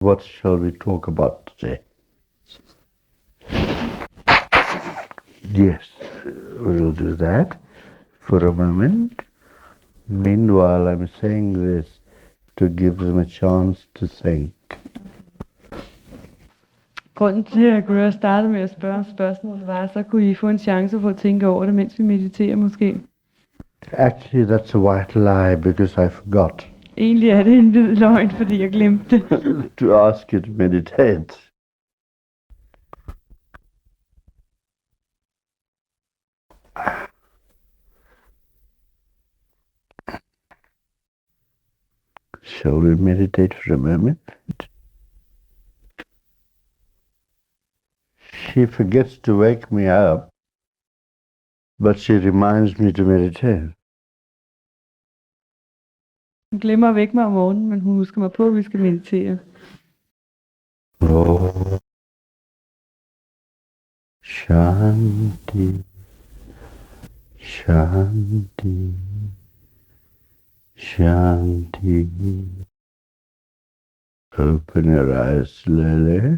What shall we talk about today? Yes, we'll do that for a moment. Meanwhile, I'm saying this to give them a chance to think. Grunden til, at jeg kunne starte med at spørge om spørgsmål, var, så kunne I få en chance for at tænke over det, mens vi mediterer måske. Actually, that's a white lie because I forgot Egentlig er det en hvid løgn, fordi jeg glemte det. to ask you to meditate. Shall we meditate for a moment? She forgets to wake me up, but she reminds me to meditate. Hun glemmer at vække mig om morgenen, men hun husker mig på, at vi skal meditere. Oh, Shanti, Shanti, Shanti. Open your eyes slowly.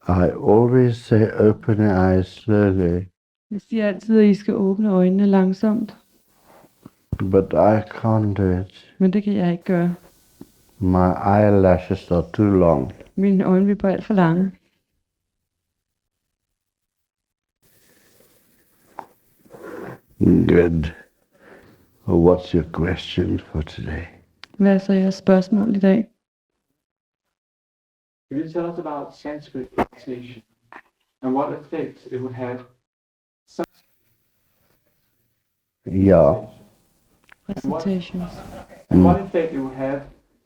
I always say open your eyes slowly, Jeg siger altid, at I skal åbne øjnene langsomt, but I can't do it. men det kan jeg ikke gøre. My eyelashes are too long. Mine øjenvipper er alt for lange. Good. What's your question for today? Hvad er så jeres spørgsmål i dag? Could you tell us about Sanskrit meditation and what effect it would have? Yeah. Presentations. And what effect it would have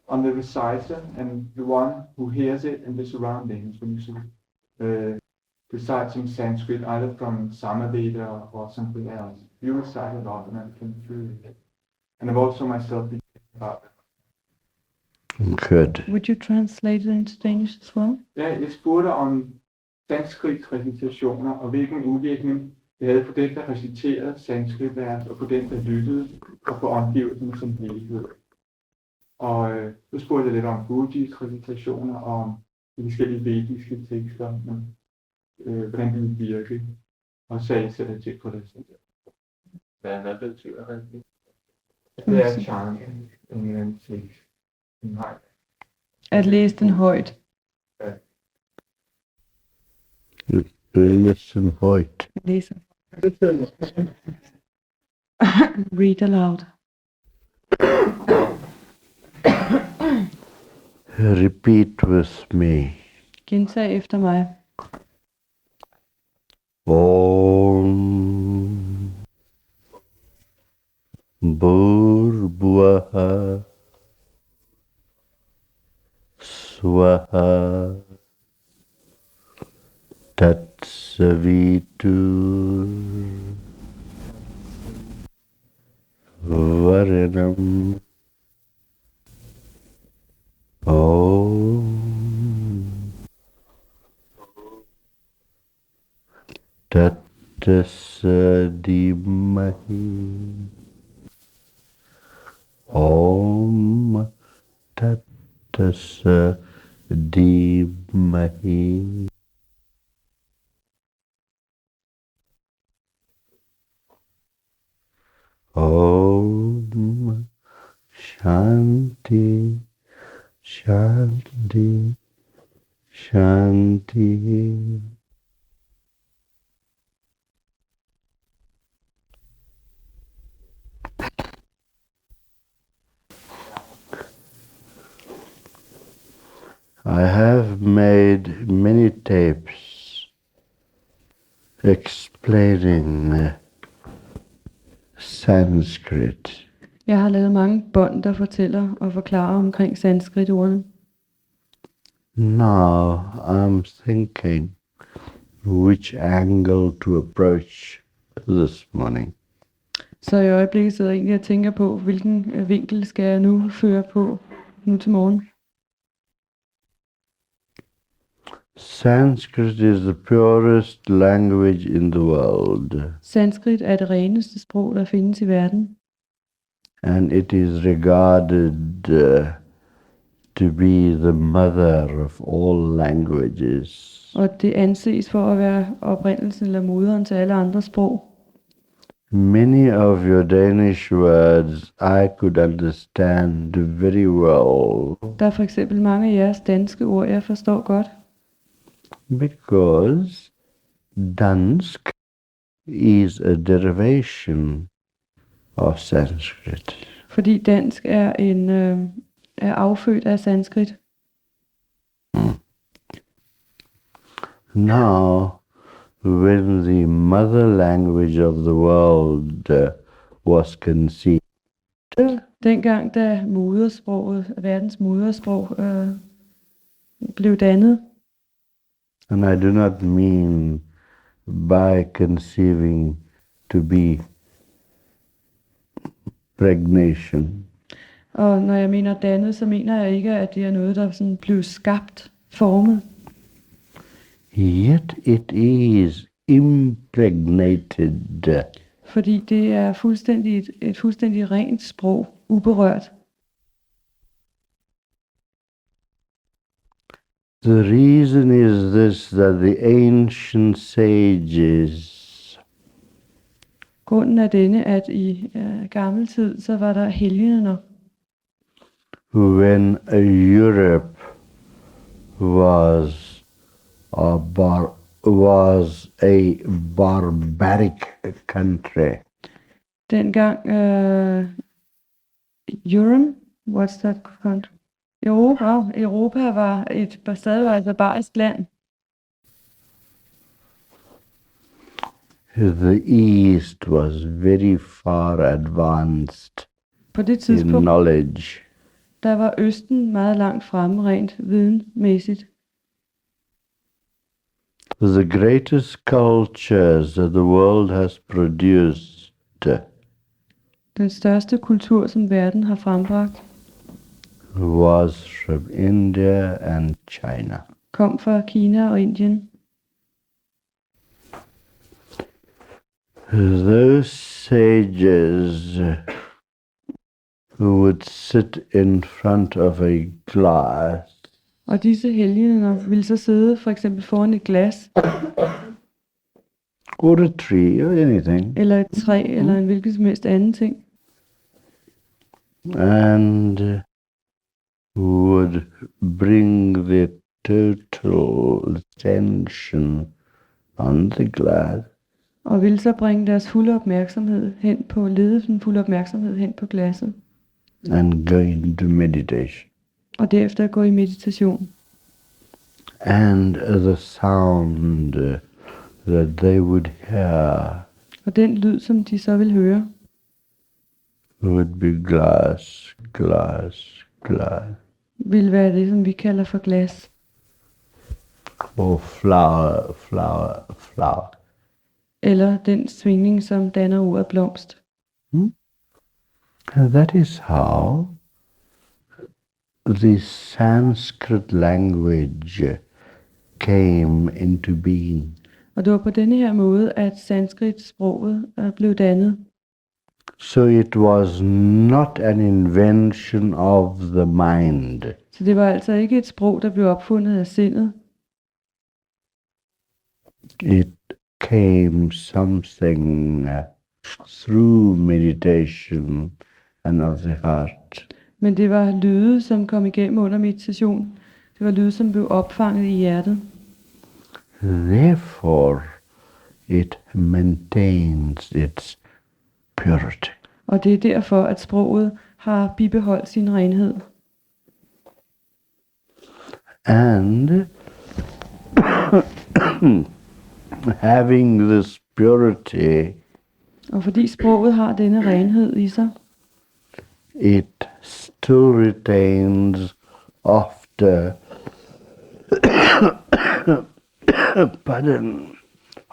on the reciter and the one who hears it and the surroundings when you recite some Sanskrit, either from Samaveda or something else. You recite a lot and I can feel it. And I've also myself been about it. Good. Would you translate it into Danish as well? Ja, jeg spurgte om Sanskrit recitationer og hvilken udvirkning det havde på den, der reciterede sanskritvers, og på den, der lyttede, og på omgivelsen som helhed. Og så spurgte jeg lidt om Gurdjieffs recitationer, og om de forskellige vediske tekster, men, hvordan de ville virke, og så jeg sætter til på det. Hvad betyder det? Det er chant, en tekst. Nej. At læse den højt. Listen højt. Læse. Read aloud. Repeat with me. Gentag efter mig. Om Bhurbuvaha Swaha Tatsavitur Varenam Om Tattasadimahi Om Tattasadimahi Om Shanti Shanti Shanti. I have made many tapes explaining Sanskrit. Jeg har lavet mange bånd, der fortæller og forklarer omkring sanskritordene. Now I'm thinking which angle to approach this morning. Så i øjeblikket sidder jeg egentlig og tænker på, hvilken vinkel skal jeg nu føre på nu til morgen. Sanskrit is the purest language in the world, Sanskrit er det reneste sprog, der findes i verden. and it is regarded to be the mother of all languages. Og det anses for at være oprindelsen eller moderen til alle andre sprog. Many of your Danish words I could understand very well Der er for eksempel mange af jeres danske ord, jeg forstår godt. because Dansk is a derivation of Sanskrit. Fordi dansk er er affødt af sanskrit. Now, when the mother language of the world was conceived, Dengang da modersproget, verdens modersprog, blev dannet, and I do not mean by conceiving to be pregnation, og når jeg mener dannet, så mener jeg ikke, at det er noget, der sådan blev skabt, formet. yet it is impregnated. Fordi det er et fuldstændig rent sprog, uberørt. The reason is this, that the ancient sages Grunden er denne, at i gammel tid, så var der helgener, when Europe was a barbaric country. dengang what's that country? Europa var stadig var et barbarisk land. The East was very far advanced På det in tidspunkt, knowledge. der var Østen meget langt fremme rent videnmæssigt. The greatest cultures that the world has produced Den største kultur, som verden har frembragt, was from India and China. kom fra Kina og Indien. Those sages who would sit in front of a glass Og disse helgener ville så sidde for eksempel foran et glas, or a tree or anything, eller et træ, eller en hvilken som helst anden ting, and would bring the total attention on the glass og ville så bringe deres fulde opmærksomhed hen på, lede den fulde opmærksomhed hen på glasset, and go into meditation. og derefter gå i meditation. And the sound that they would hear Og den lyd, som de så vil høre, would be glass, glass, glass, vil være det, som vi kalder for glas, or flower, flower, flower. eller den svingning, som danner ordet blomst. And that is how the Sanskrit language came into being. Og det var på denne her måde, at sanskrit-sproget blev dannet. So it was not an invention of the mind. Så det var altså ikke et sprog, der blev opfundet af sindet. It came something through meditation and of the heart. Men det var lyde, som kom igennem under meditation. Det var lyde, som blev opfanget i hjertet. Therefore, it maintains its purity. Og det er derfor, at sproget har bibeholdt sin renhed. And having this purity, Og fordi sproget har denne renhed i sig, it still retains after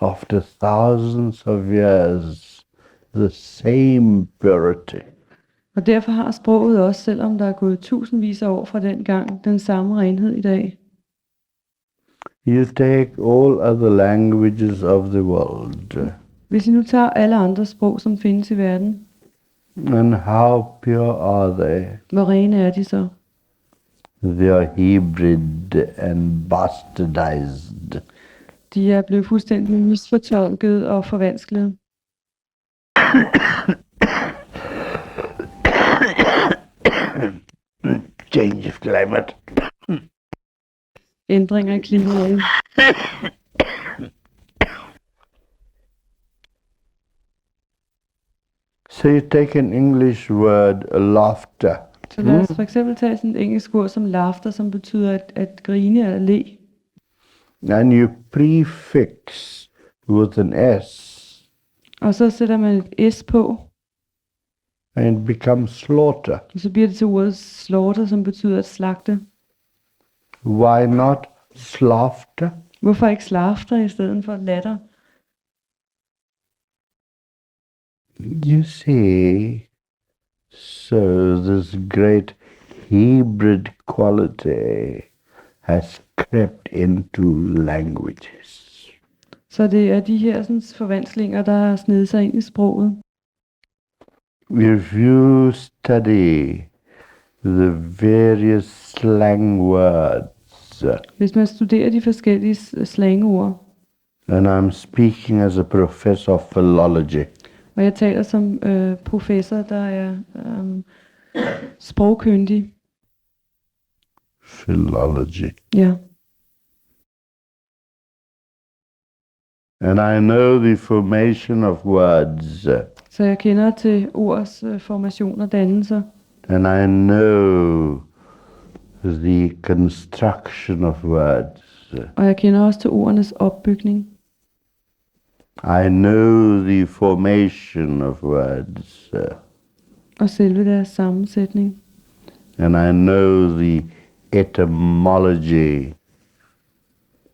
after thousands of years the same purity. og derfor har sproget også, selvom der er gået tusindvis af år fra den gang, den samme renhed i dag. You take all other languages of the world, Hvis I nu tager alle andre sprog, som findes i verden, and how pure are they? hvor rene er de så? They are hybrid and bastardized. De er blevet fuldstændig misfortolket og forvansket. Change of climate. Ændringer i klimaet. So you take an English word, laughter. Så lad os for eksempel tage sådan et engelsk ord som laughter, som betyder at grine eller le. And you prefix with an S. Og så sætter man et S på, And it becomes slaughter. og så bliver det til ordet slaughter, som betyder at slagte. Why not slaughter? Hvorfor ikke slafter i stedet for latter? You see, so this great hybrid quality has crept into languages. Så det er de her sådan, forvanslinger, der har snedet sig ind i sproget. If you study the various slang words, Hvis man studerer de forskellige slangord, and I'm speaking as a professor of philology, og jeg taler som professor, der er sprogkyndig. philology, Ja. and I know the formation of words, Så jeg kender til ords formation og dannelser, and I know the construction of words. og jeg kender også til ordenes opbygning. I know the formation of words, Og selve deres sammensætning. and I know the etymology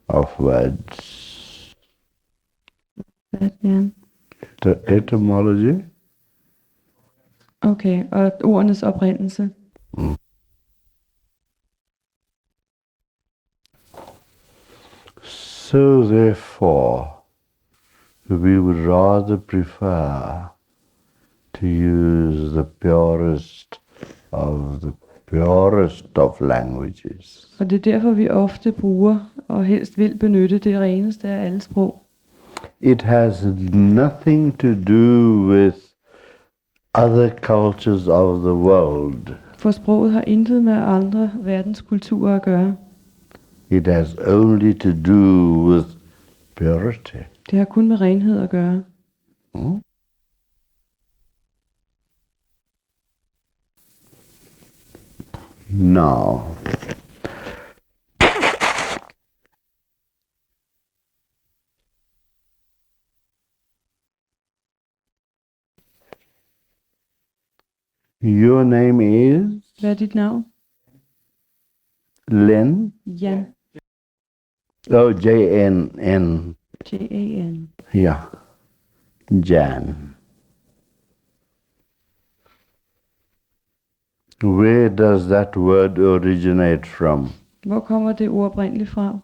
of words. Ja. The etymology? Okay, og ordenes oprindelse. So therefore, we would rather prefer to use the purest of languages. Og det er derfor, vi ofte bruger og helst vil benytte det reneste af alle sprog. It has nothing to do with other cultures of the world. For sproget har intet med andre verdenskulturer at gøre. It has only to do with purity. Det har kun med renhed at gøre. Hmm? Now, your name is Hvad er dit navn? Len? Jan. Oh, J-N-N. J-A-N. Yeah. Jan. Where does that word originate from? Hvor kommer det ord oprindeligt fra?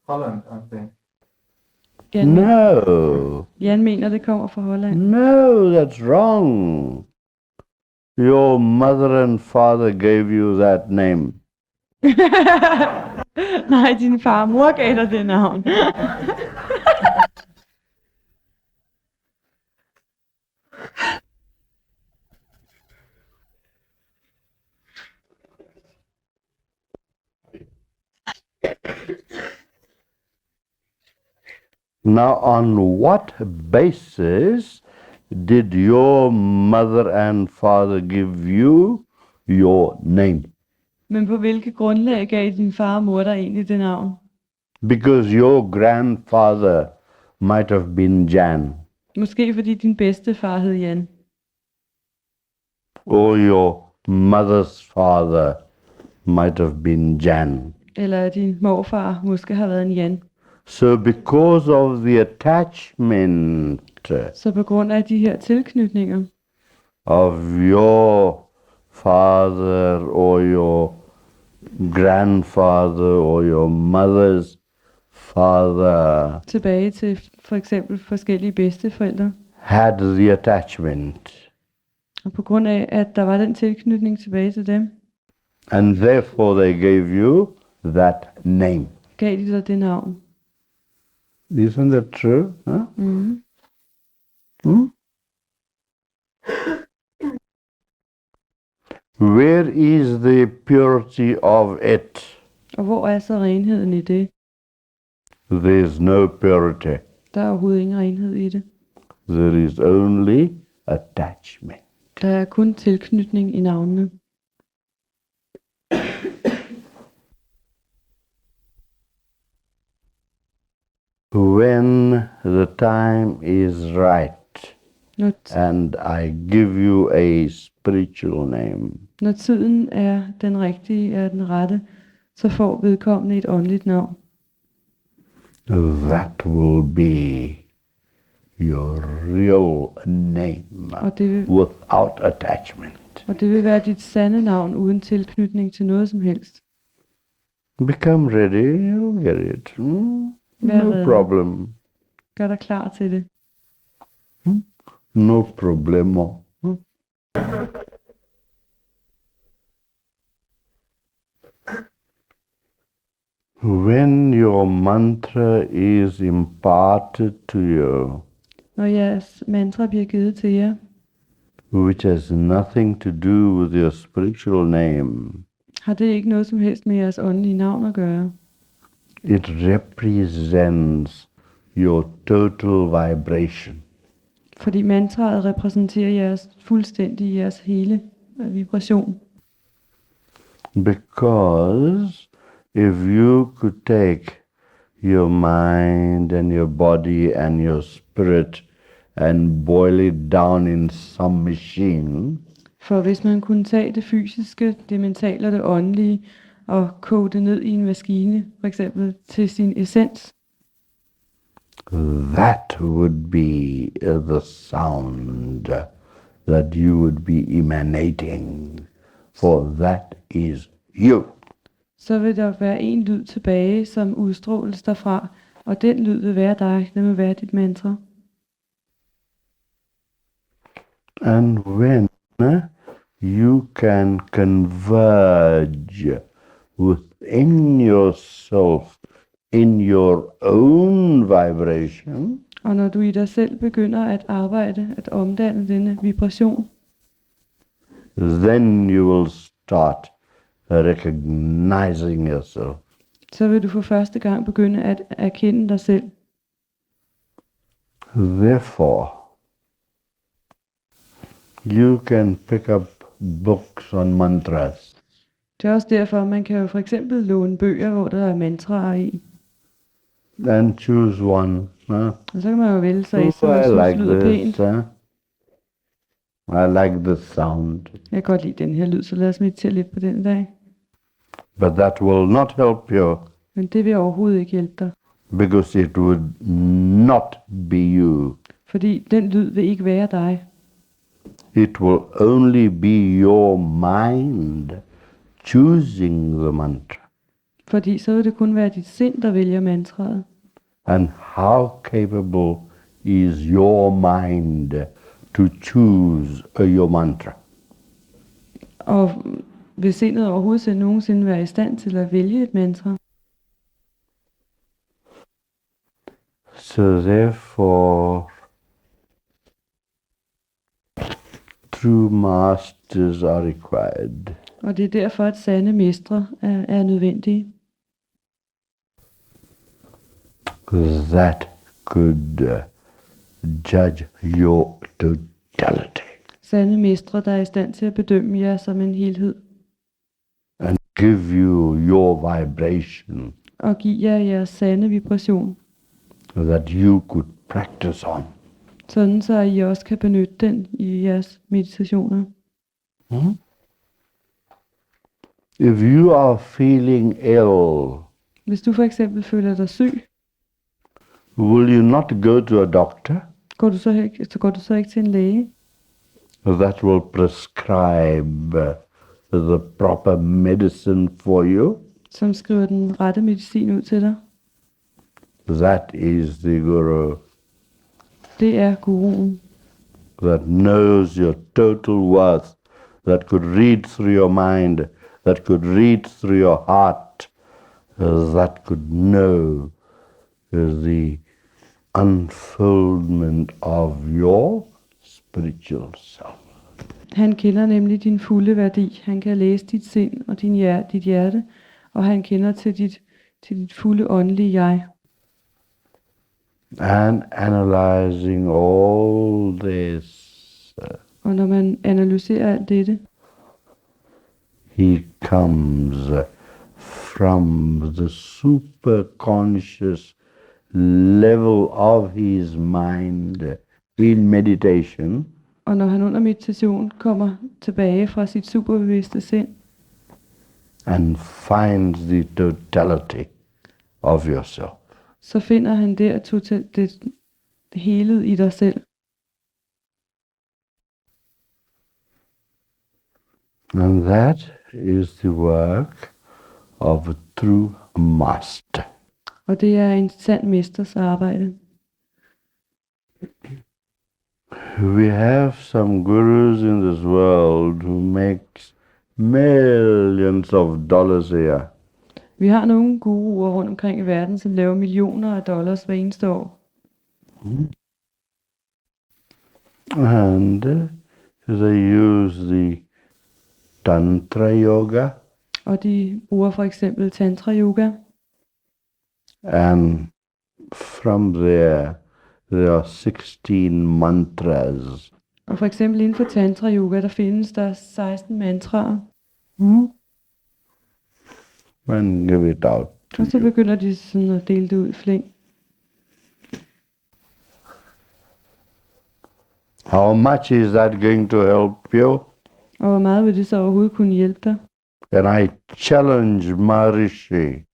Holland, I think. Jan, No. Jan mener, det kommer fra Holland. No, that's wrong. Your mother and father gave you that name. Nej, din far og mor gav dig det navn. Now, on what basis did your mother and father give you your name? Men på hvilket grundlag gav din far og mor dig egentlig det navn? Because your grandfather might have been Jan, Måske fordi din bedstefar hed Jan. or your mother's father might have been Jan. Eller din morfar måske har været en Jan. So, because of the attachment Så på grund af de her tilknytninger of your father or your grandfather or your mother's father tilbage til for eksempel forskellige bedsteforældre, had the attachment, Og på grund af, at der var den tilknytning tilbage til dem, and therefore they gave you that name. gav de dig det navn. Isn't that true? Huh? Mm. Hmm? Where is the purity of it? Og hvor er så renheden i det? There's no purity. Der er overhovedet ingen renhed i det. There is only attachment. Der er kun tilknytning i navnene. When the time is right Når, and I give you a spiritual name, når tiden er den rigtige, er den rette, så får vedkommende et åndeligt navn. that will be your real name Og det vil, without attachment. og det vil være dit sande navn uden tilknytning til noget som helst. Become ready, you'll get it. Vær No ready. problem. Gør dig klar til det. No problemo. When your mantra is imparted to you, Når jeres mantra bliver givet til jer, which has nothing to do with your spiritual name, har det ikke noget som helst med jeres åndelige navn at gøre. it represents your total vibration. Fordi mantraet repræsenterer jeres hele vibration. Because if you could take your mind and your body and your spirit and boil it down in some machine, For hvis man kunne tage det fysiske, det mentale og det åndelige, og koge det ned i en maskine, for eksempel til sin essens, that would be the sound that you would be emanating, for that is you. så vil der være en lyd tilbage, som udstråles derfra, og den lyd vil være dig, den vil være dit mantra. And when you can converge within yourself in your own vibration, Og når du i dig selv begynder at arbejde, at omdanne denne vibration, then you will start recognizing yourself. så vil du for første gang begynde at erkende dig selv. Therefore, you can pick up books on mantras. Det er også derfor, at man kan jo for eksempel låne bøger, hvor der er mantraer i. And choose one. Og så kan man jo vælge sig et, som I man synes like lyder this. pænt. I like the sound. Jeg kan godt lide den her lyd, så lad os meditere lidt på den i dag. But that will not help you Men det vil overhovedet ikke hjælpe dig. because it would not be you. Fordi den lyd vil ikke være dig. It will only be your mind choosing the mantra. Fordi så vil det kun være dit sind, der vælger mantraet. And how capable is your mind to choose your mantra? Og vil sindet overhovedet nogensinde være i stand til at vælge et mantra? So therefore, true masters are required. Og det er derfor, at sande mestre er nødvendige. That could judge your totality Sande mestre, der er i stand til at bedømme jer som en helhed. and give you your vibration Og give jer jeres sande vibration. that you could practice on. Sådan så I også kan benytte den i jeres meditationer. If you are feeling ill, Hvis du for eksempel føler dig syg, will you not go to a doctor går du så ikke til en læge, that will prescribe the proper medicine for you? som skriver den rette medicin ud til dig? That is the Guru. Det er guruen. that knows your total worth, that could read through your mind, that could read through your heart, that could know the unfoldment of your spiritual self. Han kender nemlig din fulde værdi. Han kan læse dit sind og dit hjerte, og han kender til dit fulde åndelige jeg. And analyzing all this, Og når man analyserer alt dette, he comes from the superconscious level of his mind in meditation og når han under meditation kommer tilbage fra sit superbevidste sind, and finds the totality of yourself. så finder han der det hele i dig selv. And that is the work of a true master. Og det er en sand mesters arbejde. We have some gurus in this world who makes millions of dollars a year. Vi har nogle guruer rundt omkring i verden, som laver millioner af dollars hver eneste år. And they use the Tantra yoga Og de bruger for eksempel tantra yoga. and from there are 16 mantras. Og for eksempel inden for tantra yoga, der findes der 16 mantraer. And give it out. Og så begynder de sådan at dele det ud i flæng. How much is that going to help you? Og hvor meget vil det så overhovedet kunne hjælpe dig? And I challenge Maharishi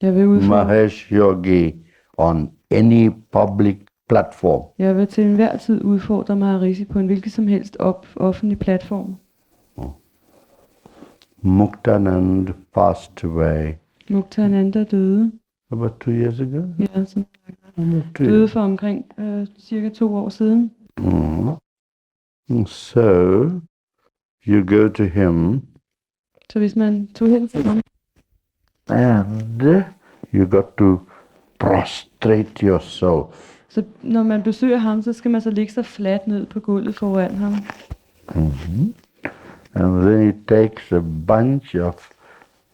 Jeg vil udfordre. Mahesh Yogi on any public platform. Jeg vil til enhver tid udfordre Maharishi på en hvilken som helst offentlig platform. Muktanand passed away Muktananda døde. about 2 years ago. Ja, som About 2 døde years. for omkring cirka 2 år siden. So you go to him Så hvis man tog hen til ham, and you got to prostrate yourself. så når man besøger ham, så skal man så ligge sig fladt ned på gulvet foran ham. And then he takes a bunch of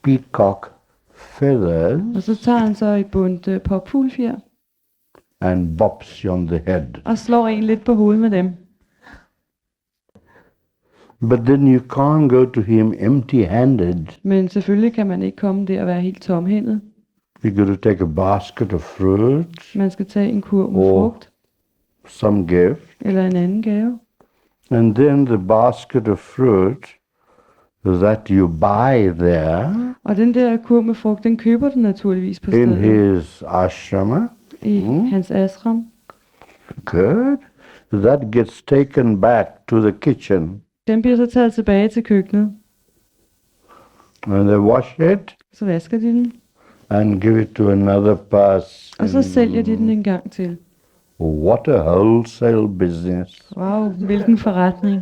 peacock feathers Og så tager han så et bundt popfuglfjer and bops you on the head. og slår en lidt på hovedet med dem. But then you can't go to him empty-handed. Men selvfølgelig kan man ikke komme der og være helt tomhændet. You got to take a basket of fruit, Man skal tage en kurv med Åh. frugt some gift, eller en anden gave. and then the basket of fruit that you buy there Og den der kurv med frugt, den køber du naturligvis på in stedet his ashrama. i hans ashram. Good. That gets taken back to the kitchen Den bliver så taget tilbage til køkkenet. and they wash it Så vasker de den, and give it to another person. og så sælger de den en gang til. What a wholesale business. Wow, hvilken forretning.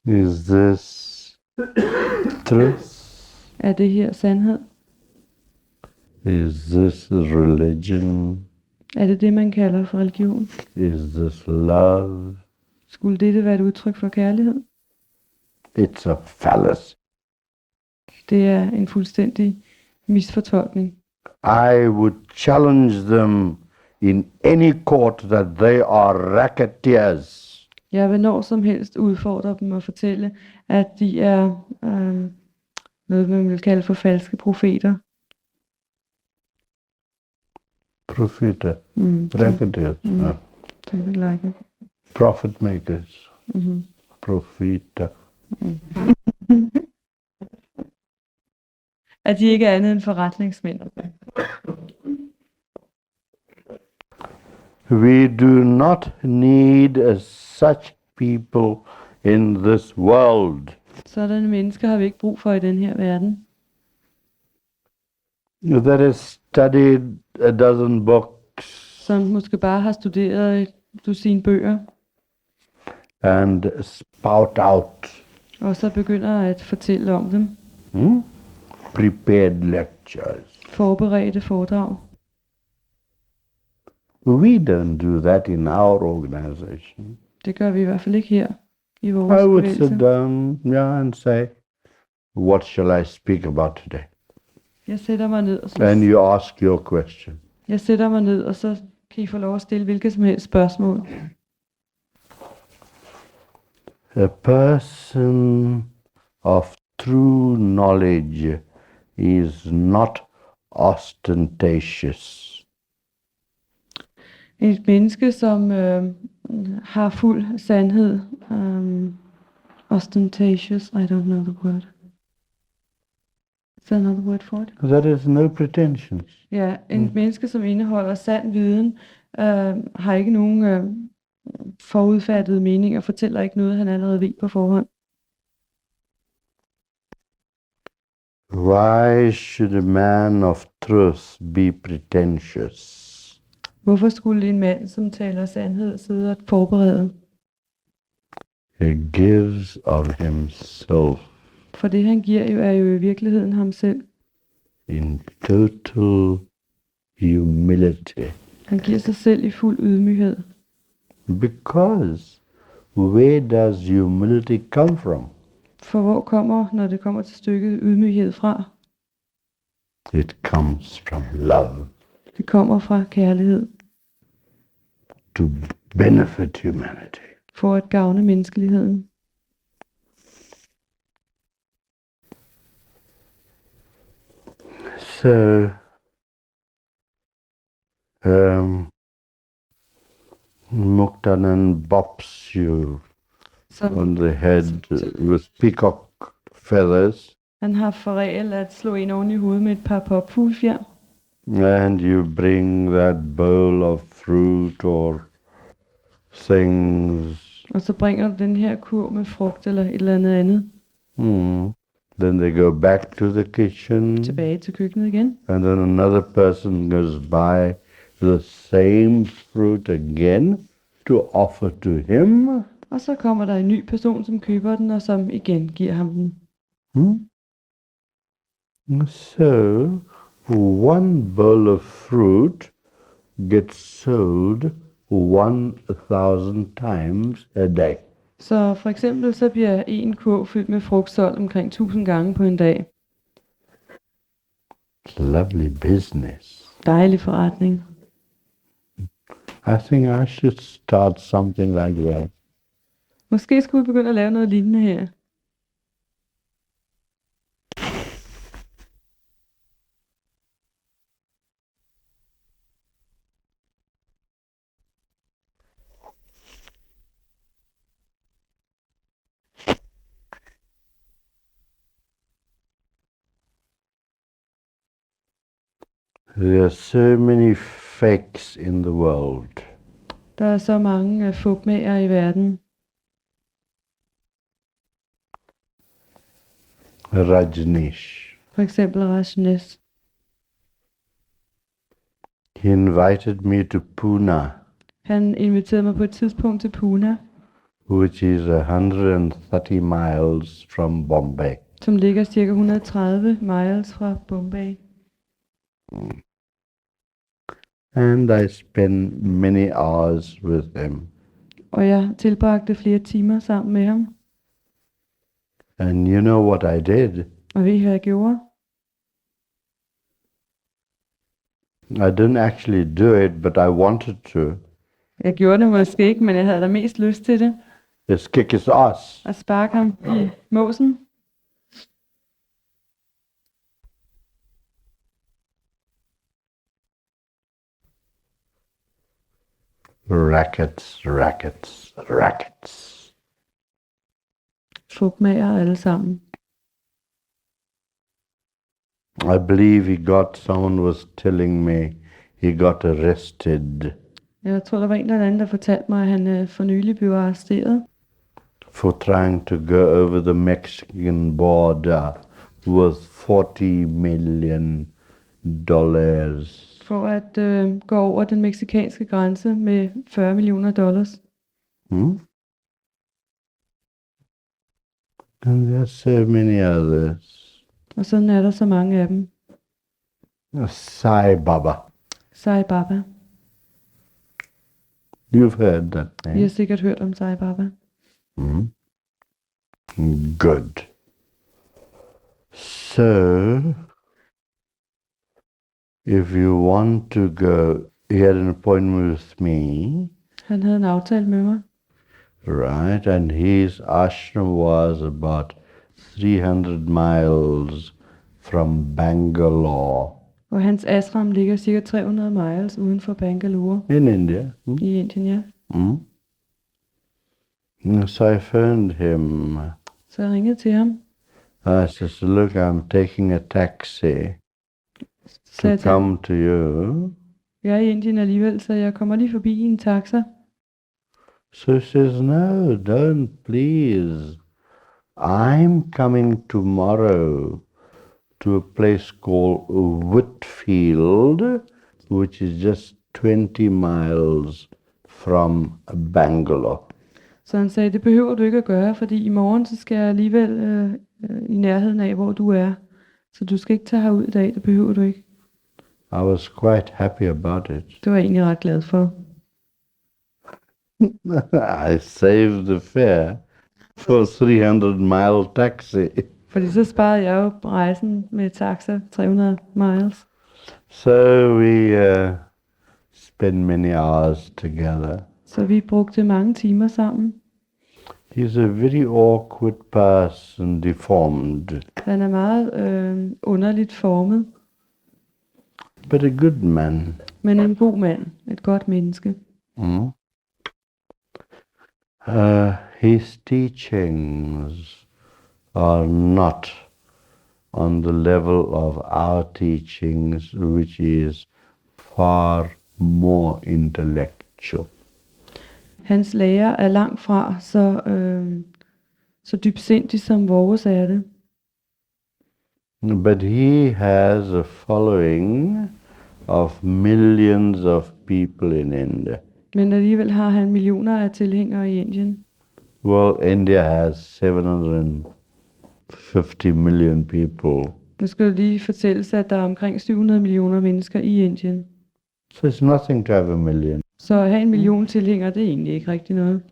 Is this truth? Er det her sandhed? Is this religion? Er det det, man kalder for religion? Is this love? Skulle dette være et udtryk for kærlighed? It's a fallacy. Det er en fuldstændig misfortolkning. I would challenge them in any court that they are racketeers. Jeg vil når som helst udfordre dem og fortælle, at de er noget, man vil kalde for falske profeter. Profita. Racketeers. Something like it. Profit makers. Mhm. Profita. At de ikke er andet end forretningsmænd. We do not need such people in this world. Sådanne mennesker har vi ikke brug for i den her verden. That has studied a dozen books som måske bare har studeret et dusin bøger, and spout out og så begynder at fortælle om dem. prepared lectures. Forberedte foredrag. We don't do that in our organization. Det gør vi i hvert fald ikke her i I vores would bevægelse. sit down, and say, what shall I speak about today? Jeg sætter mig ned, og And så, you ask your question. jeg sætter mig ned, og så kan I få lov at stille hvilket som helst spørgsmål. A person of true knowledge is not ostentatious. Et menneske, som har fuld sandhed, ostentatious, I don't know the word. Is there another word for it? There is no pretensions. Ja, en menneske, som indeholder sand viden, har ikke nogen forudfattede meninger, fortæller ikke noget, han allerede ved på forhånd. Why should a man of truth be pretentious? Hvorfor skulle en mand, som taler sandhed, sidde og forberede? He gives of himself For det han giver jo, er jo i virkeligheden ham selv. in total humility. Han giver sig selv i fuld ydmyghed. Because where does humility come from? For hvor kommer, når det kommer til stykket, ydmyghed fra? It comes from love Det kommer fra kærlighed, to benefit humanity. for at gavne menneskeligheden. So, Muktanan bops you Så on the head with peacock feathers, han har for regel at slå en oven i hovedet med et par popfuglfjer. and you bring that bowl of fruit or things. Og så bringer du den her kurv med frugt eller et eller andet. Then they go back to the kitchen, Tilbage til køkkenet igen. and then another person goes by the same fruit again to offer to him. Og så kommer der en ny person, som køber den, og som igen giver ham den. So, one bowl of fruit gets sold 1,000 times a day. Så for eksempel så bliver en kurv fyldt med frugt solgt omkring 1000 gange på en dag. Lovely business. Dejlig forretning. I think I should start something like that. Måske skulle vi begynde at lave noget lignende her. There are so many fakes in the world. Der er så mange fupmager i verden. Rajneesh. For eksempel Rajneesh. He invited me to Pune, Han inviterede mig på et tidspunkt til Pune, which is 130 miles from Bombay. som ligger cirka 130 miles fra Bombay. And I spent many hours with him. Og jeg tilbragte flere timer sammen med ham. And you know what I did? Og ved I, hvad jeg gjorde? I didn't actually do it, but I wanted to. Jeg gjorde det måske ikke, men jeg havde da mest lyst til det. Just kick his ass. At sparke ham i måsen. Rackets, rackets, rackets. Fupmager alle sammen. I believe someone was telling me he got arrested Jeg tror, der var en eller anden, der fortalte mig, at han for nylig blev arresteret. for trying to go over the Mexican border with $40 million. for at gå over den meksikanske grænse med $40 millioner. Hmm? And there are so many others. Og sådan er der så mange af dem. Sai Baba. Sai Baba. You've heard that I name. har sikkert hørt om Sai Baba. Hmm? Good. So, if you want to go, he had an appointment with me, Han havde en aftale med mig. right? And his ashram was about 300 miles from Bangalore Og hans ashram ligger cirka 300 miles uden for Bangalore in India. Hmm? i Indien, ja. Hmm? So I phoned him. Så jeg ringede til ham. I said, look, I'm taking a taxi Så to jeg til ham, come to you. jeg er i Indien alligevel, så jeg kommer lige forbi i en taxa. So he says, no, don't please. I'm coming tomorrow to a place called Whitfield, which is just 20 miles from Bangalore. Så han sagde, det behøver du ikke at gøre, fordi i morgen så skal jeg alligevel i nærheden af, hvor du er. Så du skal ikke tage herud i dag, det behøver du ikke. I was quite happy about it. Det var jeg egentlig ret glad for. I saved the fare for 300-mile taxi. Fordi så sparede jeg jo rejsen med taxa 300 miles. So we spent many hours together. Så vi brugte mange timer sammen. He's a very awkward person, deformed, Han er meget underligt formet, but a good man. men en god mand, et godt menneske. Mm. His teachings are not on the level of our teachings, which is far more intellectual. Hans lærer er langt fra så dybsindig som vores er det. But he has a following of millions of people in India. Men alligevel har han millioner af tilhængere i Indien. Well, India has 750 million people. Nu skal jeg lige fortælle sig, at der er omkring 700 millioner mennesker i Indien. So it's nothing to have a million. Så at have en million tilhængere, det er egentlig ikke rigtig noget.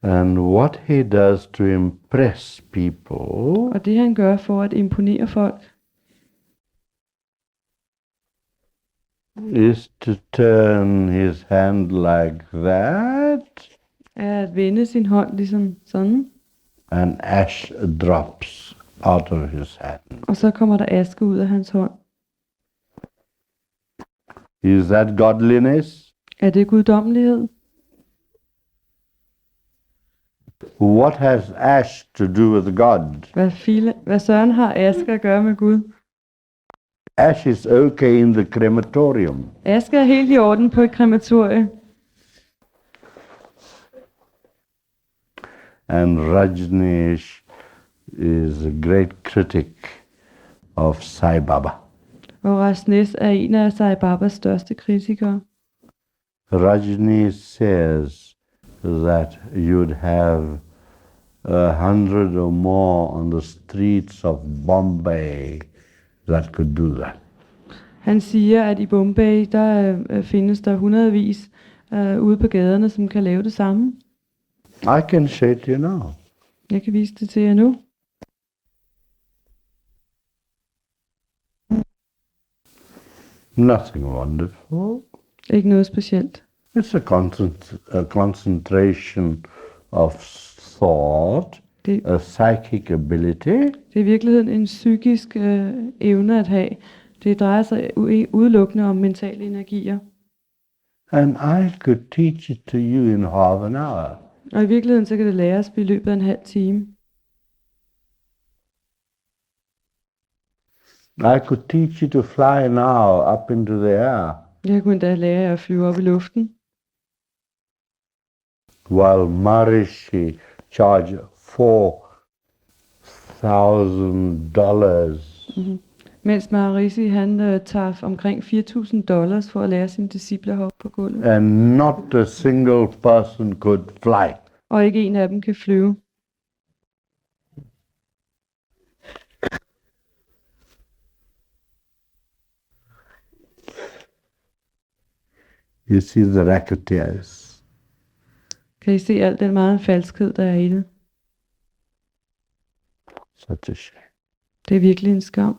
And what he does to impress people Og det han gør for at imponere folk, is to turn his hand like that, er at vende sin hånd ligesom sådan, and ash drops out of his hand. og så kommer der aske ud af hans hånd. Is that godliness? Er det guddommelighed? What has ash to do with God? Hvad søren har aske at gøre med Gud? Ash is okay in the crematorium. Aske er helt i orden på et krematorie. And Rajneesh is a great critic of Sai Baba. Og Rajneesh er en af Sai Babas største kritikere. Rajneesh says that you'd have 100 or more on the streets of Bombay that could do that. Han siger, at i Bombay, der findes der hundredvis ude på gaderne, som kan lave det samme. I can show it you now. Jeg kan vise det til jer nu. Nothing wonderful. Ikke noget specielt. It's a concentration of thought, Det, a psychic ability, det er i virkeligheden en psykisk evne at have. Det drejer sig udelukkende om mentale energier. and I could teach it to you in half an hour. Og i virkeligheden så kan det læres i løbet af en halv time. I could teach you to fly now up into the air, Jeg kunne endda lære jer at flyve op i luften. while Maharishi charged $4,000. Mens Maharishi han tager omkring $4,000 for at lære sine disciple at hoppe på gulvet. And not a single person could fly. Og ikke en af dem kan flyve. You see the racketeers. Kan I se al den meget falskhed, der er i det? Such a shame. Det er virkelig en skam.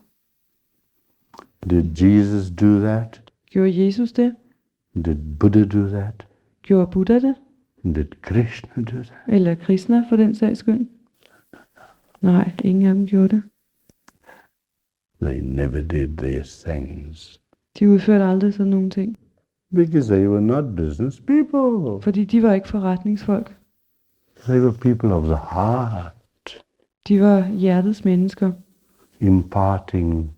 Did Jesus do that? Gjorde Jesus det? Did Buddha do that? Gjorde Buddha det? Did Krishna do that? Eller Krishna for den sags skyld? Nej, ingen af dem gjorde det. They never did these things. De udførte aldrig sådan nogle ting. Because they were not business people. Fordi de var ikke forretningsfolk. They were people of the heart, De var hjertets mennesker, imparting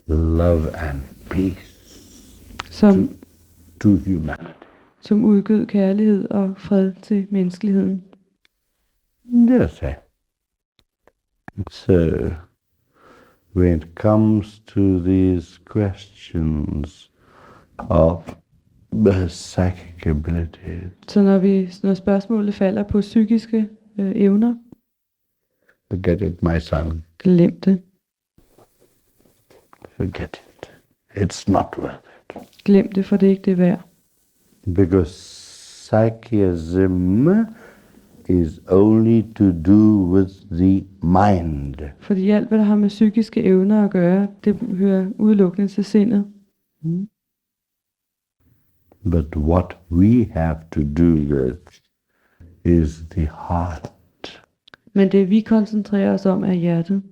love and peace to humanity. som udgød kærlighed og fred til menneskeligheden. Yes. So, when it comes to these questions of psychic abilities, Så når spørgsmålet falder på psykiske evner, forget it, my son. glem det. Forget it. It's not worth it. Glem det, for det er ikke det værd. Because psychism is only to do with the mind. Fordi alt, hvad der har med psykiske evner at gøre, det hører udelukkende til sindet. But what we have to do with is the heart, Men det vi koncentrerer os om er hjertet.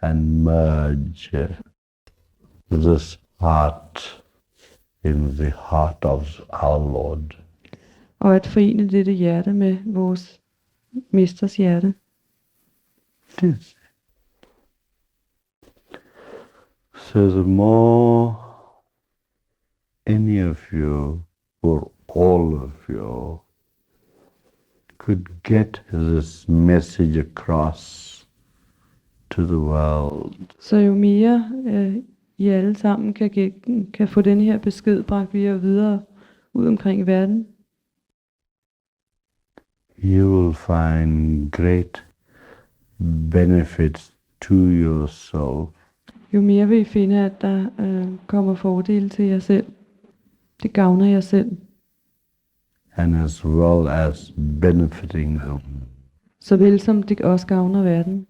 and merge this heart in the heart of our Lord. Og at forene dette hjerte med vores mesters hjerte. Yes. So the more any of you, or all of you, could get this message across to the world, Så jo mere I alle sammen kan få den her besked bragt videre ud omkring i verden, you will find great benefits to yourself jo mere vil I finde, at der kommer fordele til jer selv. Det gavner jer selv, and as well as benefiting them. såvel som det også gavner verden.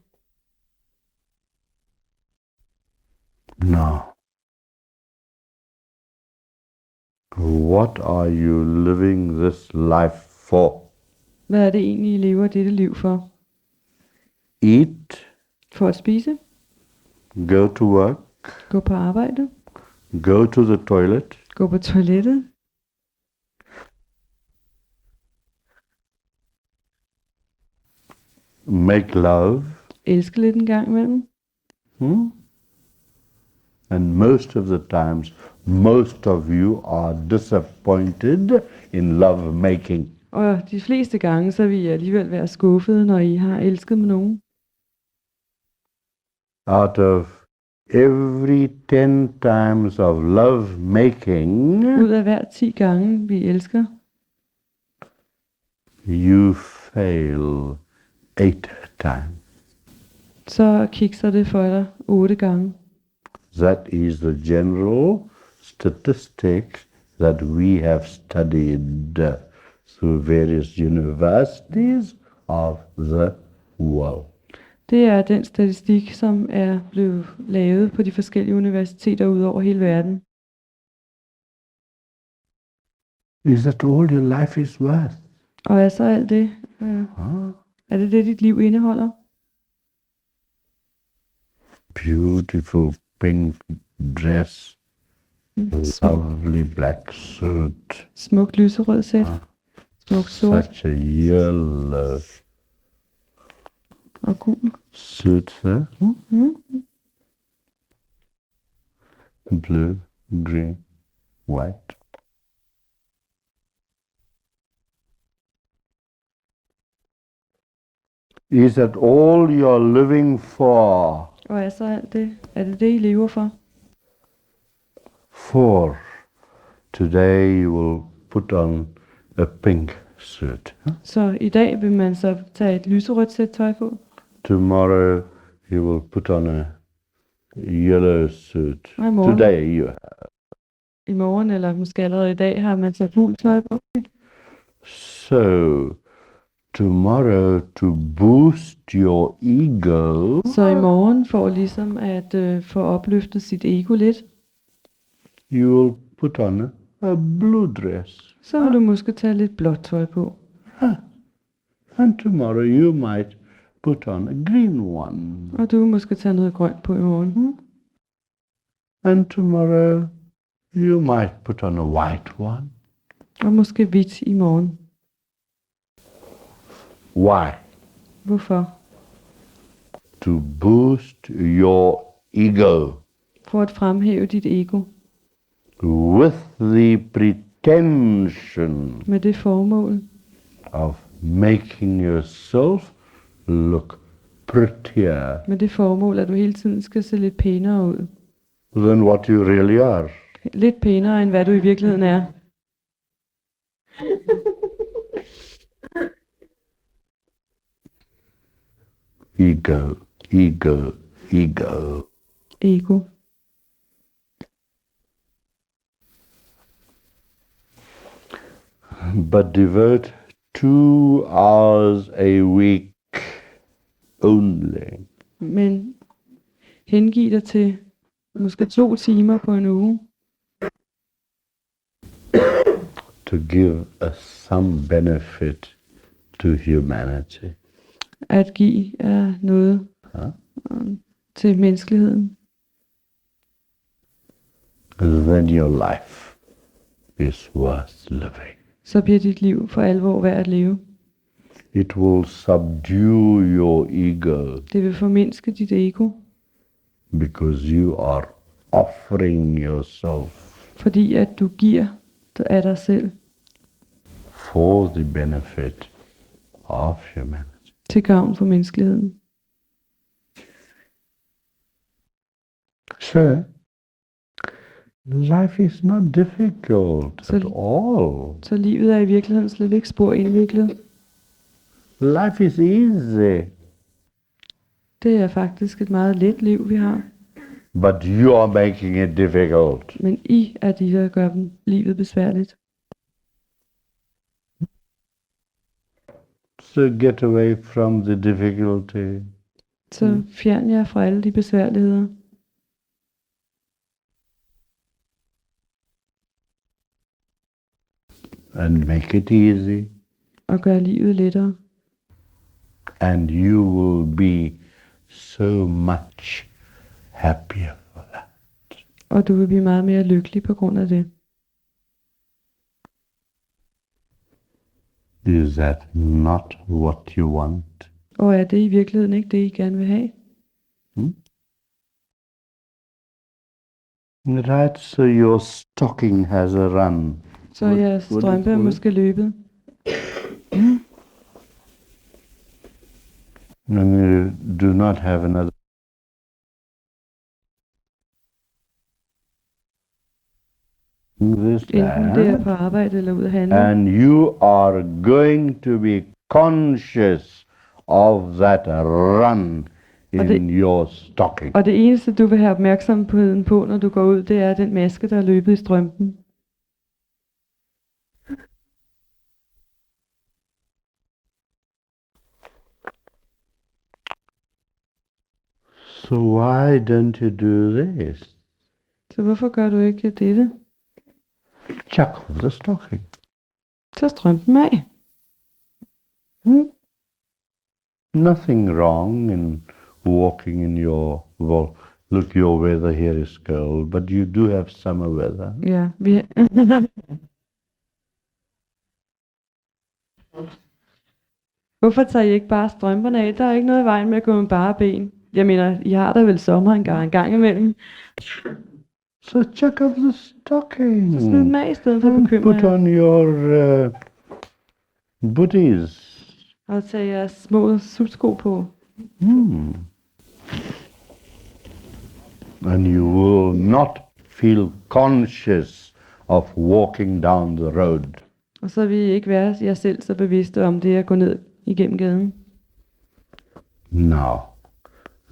Now, what are you living this life for? Hvad er det egentlig, I lever dette liv for? Eat, For at spise? go to work, Gå på arbejde? go to the toilet, Gå på toilettet? make love, Elske lidt en gang imellem? and most of the times, most of you are disappointed in love making. Og de fleste gange, så vil I alligevel være skuffede, når I har elsket med nogen. Out of every 10 times of love making, Ud af hver 10 gange, vi elsker, you fail 8 times. så kikser det for dig 8 gange. That is the general statistics that we have studied through various universities of the world. Det er den statistik, som er blevet lavet på de forskellige universiteter ud over hele verden. Is that all your life is worth? Og er så alt det, er det det, dit liv indeholder? Beautiful pink dress, lovely black suit, Smuk lyserød sæt, smuk sort such a yellow og gul. suit, blue, green, white. Is that all you're living for? Og er så alt det? Er det det, I lever for? For today you will put on a pink suit. Så i dag vil man så tage et lyserødt sæt tøj på. Tomorrow you will put on a yellow suit. Og i morgen, Today you i morgen, eller måske allerede i dag, har man så gult tøj på. So tomorrow to boost your ego, Så i morgen for ligesom at få opløftet sit ego lidt, you will put on a blue dress. så vil du måske tage lidt blåt tøj på. And tomorrow you might put on a green one. Og du vil måske tage noget grønt på i morgen. And tomorrow you might put on a white one. Og måske hvidt i morgen. Why? Hvorfor? To boost your ego For at fremhæve dit ego. with the pretension Med det formål of making yourself look prettier Med det formål, at du hele tiden skal se lidt pænere ud. than what you really are. Lidt pænere, end hvad du i virkeligheden er. Ego, ego, ego. Ego. But devote 2 hours a week only Men hengiv dig til måske 2 timer på en uge. to give us some benefit to humanity. At give er noget til menneskeligheden. Then your life is worth living. Så bliver dit liv for alvor værd at leve. It will subdue your ego Det vil formindske dit ego, because you are offering yourself fordi at du giver af dig selv for the benefit of humanity. til gavn for menneskeligheden. So, life is not difficult So- at all. Så livet er i virkeligheden slet ikke spor indviklet. Life is easy, Det er faktisk et meget let liv, vi har. but you are making it difficult. Men I er de, der gør livet besværligt. So get away from the difficulty. Så fjern jer fra alle de besværligheder. And make it easy, Og gør livet lettere. and you will be so much happier for that. Og du vil blive meget mere lykkelig på grund af det. Is that not what you want? Og er det i virkeligheden ikke det, I gerne vil have? Right, so your stocking has a run. Så jeres strømpe er måske løbet. And you do not have another. This Enten det er på arbejde eller ud at handle. and you are going to be conscious of that run in your stocking. Og det eneste, du vil have opmærksomheden på, når du går ud, det er den maske, der er løbet i strømpen. So why don't you do this? Så hvorfor gør du ikke dette? Chuck off the stocking. Så strømpen af. Nothing wrong in walking in your, well, look, your weather here is cold, but you do have summer weather. Ja, Hvorfor tager I ikke bare strømperne af? Der er ikke noget i vejen med at gå med bare ben. Jeg mener, I har da vel sommer en gang imellem. So chuck off the stocking. Så smid dem af i stedet for at And bekymre put jer. on your booties. Og tag jeres små sutsko på. And you will not feel conscious of walking down the road. Og så vil I ikke være jer selv så bevidste om det at gå ned igennem gaden. Now,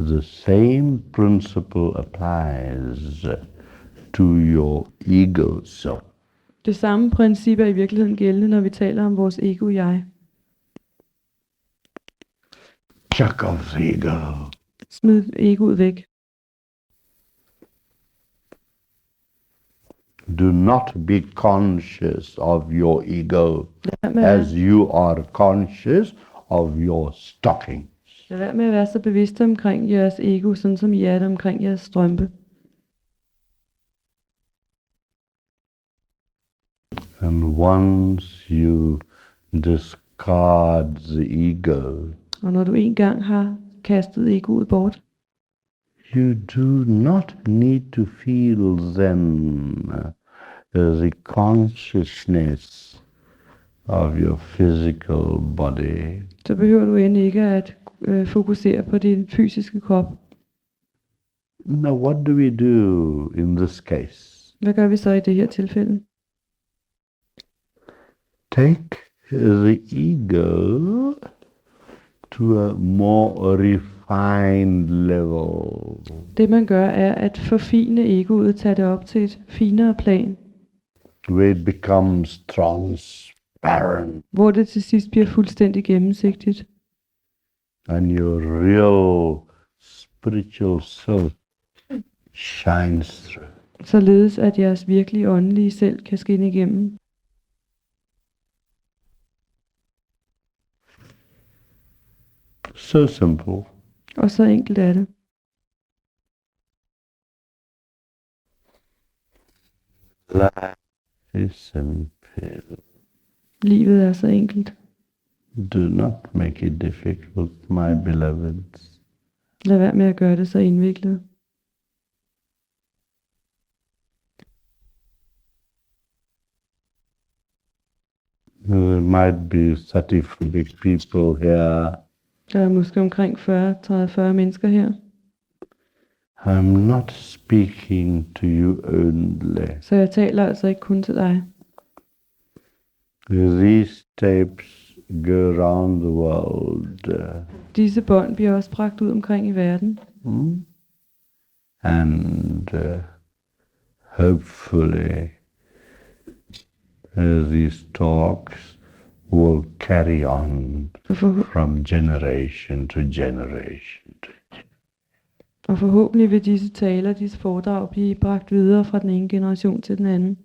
the same principle applies to your ego self. Det samme princip er i virkeligheden gældende, når vi taler om vores ego-jeg. Chuck off the ego. Smid egoet væk. Do not be conscious of your ego Lad være med, as you are conscious of your stockings. lad være med at være så bevidste omkring jeres ego, sådan som I er det omkring jeres strømpe. And once you discard the ego, Og når du engang har kastet egoet bort, you do not need to feel then the consciousness of your physical body. så behøver du end ikke at fokusere på din fysiske krop. Now, what do we do in this case? Hvad gør vi så i det her tilfælde? Take the ego to a more refined level. Det man gør er at forfine egoet, tage det op til et finere plan, Where it becomes transparent hvor det til sidst bliver fuldstændig gennemsigtigt, and your real spiritual self shines through. således at jeres virkelige åndelige selv kan skinne igennem. So simple. Og så enkelt er det. Life is simple. Livet er så enkelt. Do not make it difficult, my beloveds. Lad være med at gøre det så indviklet. There might be 30 people here. Der er måske omkring 30-40 mennesker her. I'm not speaking to you only. Så jeg taler altså ikke kun til dig. These tapes go around the world. Disse bånd bliver også bragt ud omkring i verden. And hopefully these talks will carry on from generation to generation. Og forhåbentlig vil disse taler, disse foredrag blive bragt videre fra den ene generation til den anden.